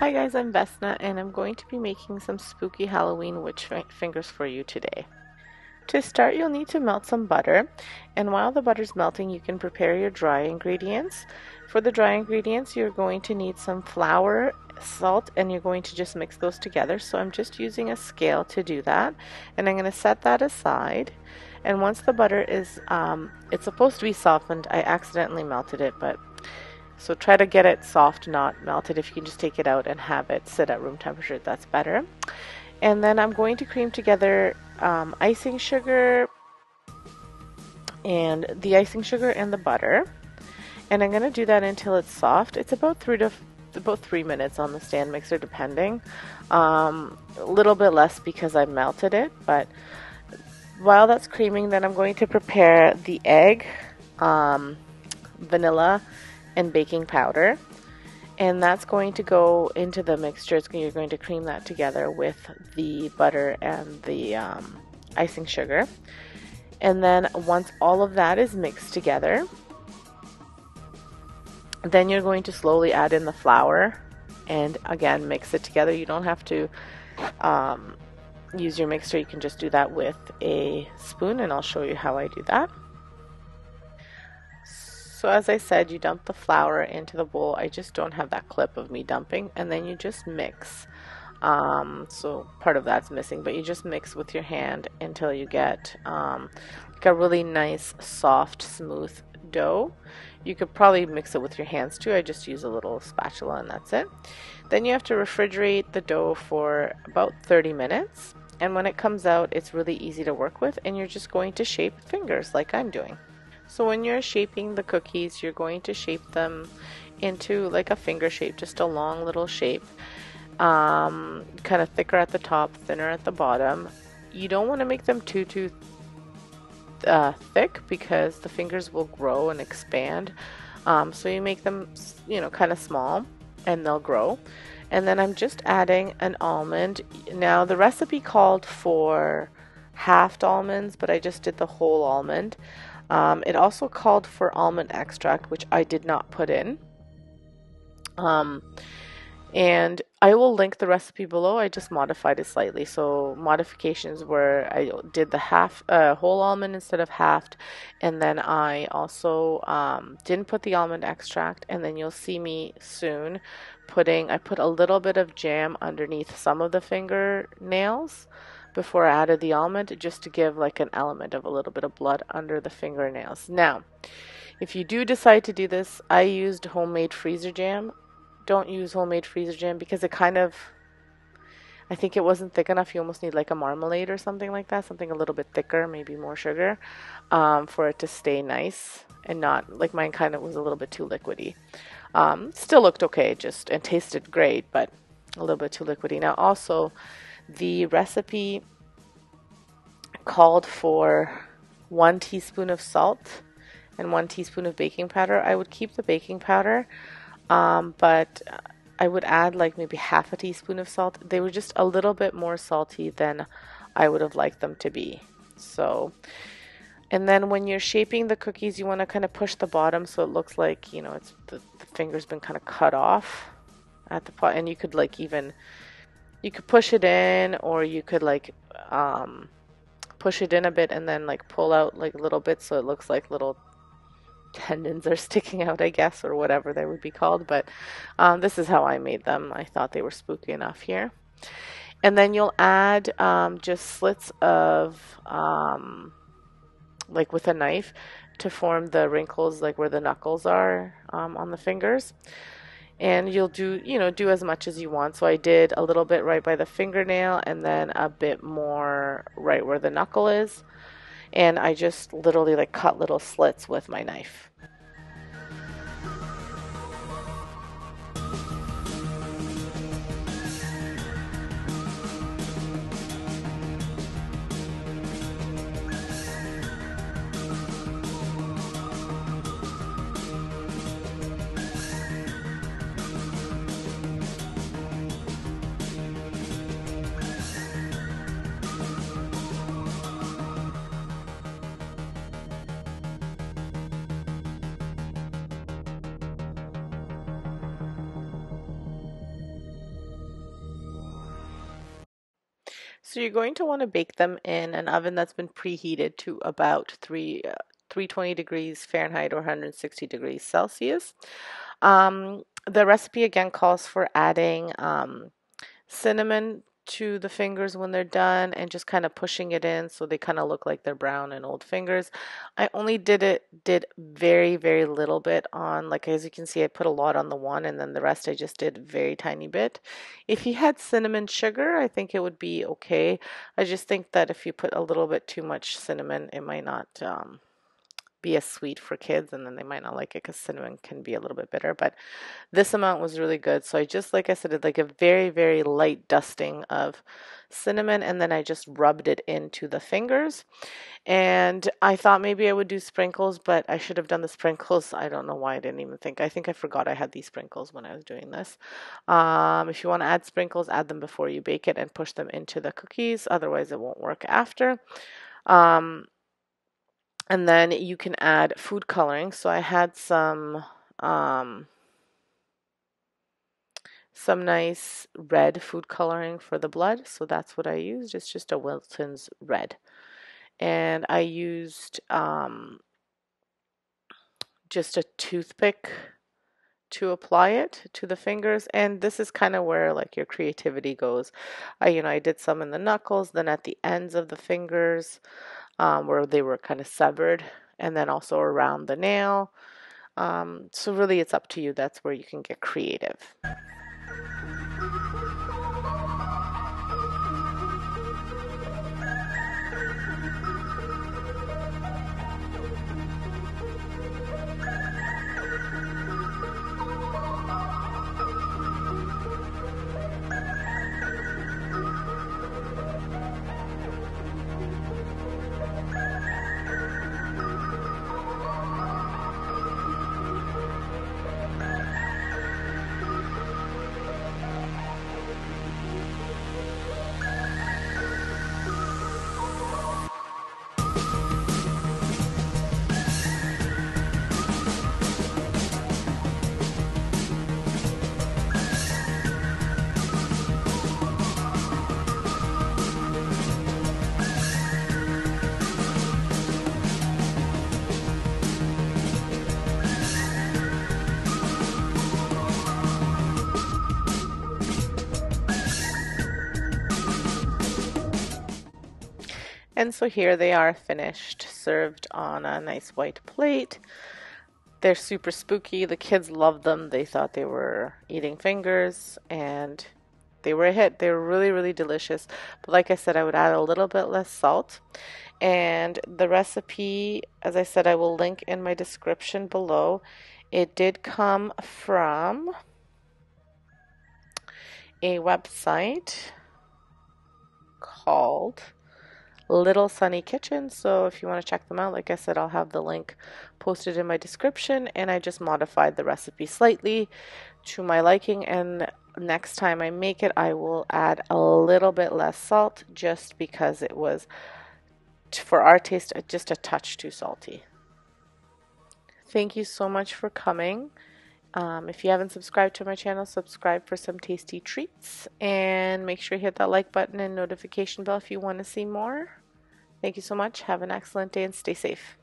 Hi guys, I'm Vesna and I'm going to be making some spooky Halloween witch fingers for you today. To start, you'll need to melt some butter, and while the butter's melting, you can prepare your dry ingredients. For the dry ingredients, you're going to need some flour, salt, and you're going to just mix those together. So I'm just using a scale to do that, and I'm going to set that aside. And once the butter is, it's supposed to be softened. I accidentally melted it, but so try to get it soft, not melted. If you can just take it out and have it sit at room temperature, that's better. And then I'm going to cream together icing sugar and the butter. And I'm going to do that until it's soft. It's about 3 minutes on the stand mixer, depending. A little bit less because I melted it, but while that's creaming, then I'm going to prepare the egg, vanilla, and baking powder, and that's going to go into the mixture. You're going to cream that together with the butter and the icing sugar, and then once all of that is mixed together, then you're going to slowly add in the flour and again mix it together. You don't have to use your mixer, you can just do that with a spoon, and I'll show you how I do that. So as I said, you dump the flour into the bowl. I just don't have that clip of me dumping, and then you just mix. So part of that's missing, but you just mix with your hand until you get like a really nice, soft, smooth dough. You could probably mix it with your hands too. I just use a little spatula and that's it. Then you have to refrigerate the dough for about 30 minutes. And when it comes out, it's really easy to work with, and you're just going to shape fingers like I'm doing. So when you're shaping the cookies, you're going to shape them into like a finger shape, just a long little shape, kind of thicker at the top, thinner at the bottom. You don't want to make them too thick because the fingers will grow and expand. So you make them, kind of small, and they'll grow. And then I'm just adding an almond. Now the recipe called for halved almonds, but I just did the whole almond. It also called for almond extract, which I did not put in. And I will link the recipe below. I just modified it slightly. So modifications were I did the whole almond instead of halved, and then I also didn't put the almond extract. And then you'll see me soon I put a little bit of jam underneath some of the fingernails before I added the almond, just to give like an element of a little bit of blood under the fingernails. Now, if you do decide to do this, I used homemade freezer jam. Don't use homemade freezer jam because I think it wasn't thick enough. You almost need like a marmalade or something like that, something a little bit thicker, maybe more sugar, for it to stay nice and not like mine kind of was a little bit too liquidy. Still looked okay, and tasted great, but a little bit too liquidy. Now also, the recipe called for 1 teaspoon of salt and 1 teaspoon of baking powder. I would keep the baking powder, but I would add like maybe half a teaspoon of salt. They were just a little bit more salty than I would have liked them to be. So, and then when you're shaping the cookies, you want to kind of push the bottom so it looks like, it's the finger's been kind of cut off at the pot, and you could like you could push it in, or you could like push it in a bit and then like pull out like a little bit so it looks like little tendons are sticking out, I guess, or whatever they would be called. But this is how I made them. I thought they were spooky enough here. And then you'll add just slits of like with a knife to form the wrinkles, like where the knuckles are on the fingers. And you'll do as much as you want. So I did a little bit right by the fingernail and then a bit more right where the knuckle is. And I just literally like cut little slits with my knife. So you're going to want to bake them in an oven that's been preheated to about 320 degrees Fahrenheit or 160 degrees Celsius. The recipe again calls for adding cinnamon to the fingers when they're done and just kind of pushing it in so they kind of look like they're brown and old fingers. I only did very, very little bit on, like as you can see, I put a lot on the one and then the rest I just did very tiny bit. If you had cinnamon sugar, I think it would be okay. I just think that if you put a little bit too much cinnamon, it might not be as sweet for kids, and then they might not like it because cinnamon can be a little bit bitter. But this amount was really good. So I just, like I said, did like a very, very light dusting of cinnamon, and then I just rubbed it into the fingers. And I thought maybe I would do sprinkles, but I should have done the sprinkles. I don't know why I didn't even think. I think I forgot I had these sprinkles when I was doing this. If you want to add sprinkles, add them before you bake it and push them into the cookies. Otherwise, it won't work after. And then you can add food coloring. So I had some nice red food coloring for the blood. So that's what I used. It's just a Wilton's red. And I used just a toothpick to apply it to the fingers. And this is kind of where like your creativity goes. I did some in the knuckles, then at the ends of the fingers where they were kind of severed, and then also around the nail. So really it's up to you. That's where you can get creative. And so here they are finished, served on a nice white plate. They're super spooky. The kids loved them. They thought they were eating fingers, and they were a hit. They were really, really delicious. But like I said, I would add a little bit less salt. And the recipe, as I said, I will link in my description below. It did come from a website called Little Sunny Kitchen. So if you want to check them out, like I said, I'll have the link posted in my description, and I just modified the recipe slightly to my liking, and next time I make it I will add a little bit less salt just because it was, for our taste, just a touch too salty. Thank you so much for coming. If you haven't subscribed to my channel, subscribe for some tasty treats, and make sure you hit that like button and notification bell if you want to see more. Thank you so much. Have an excellent day and stay safe.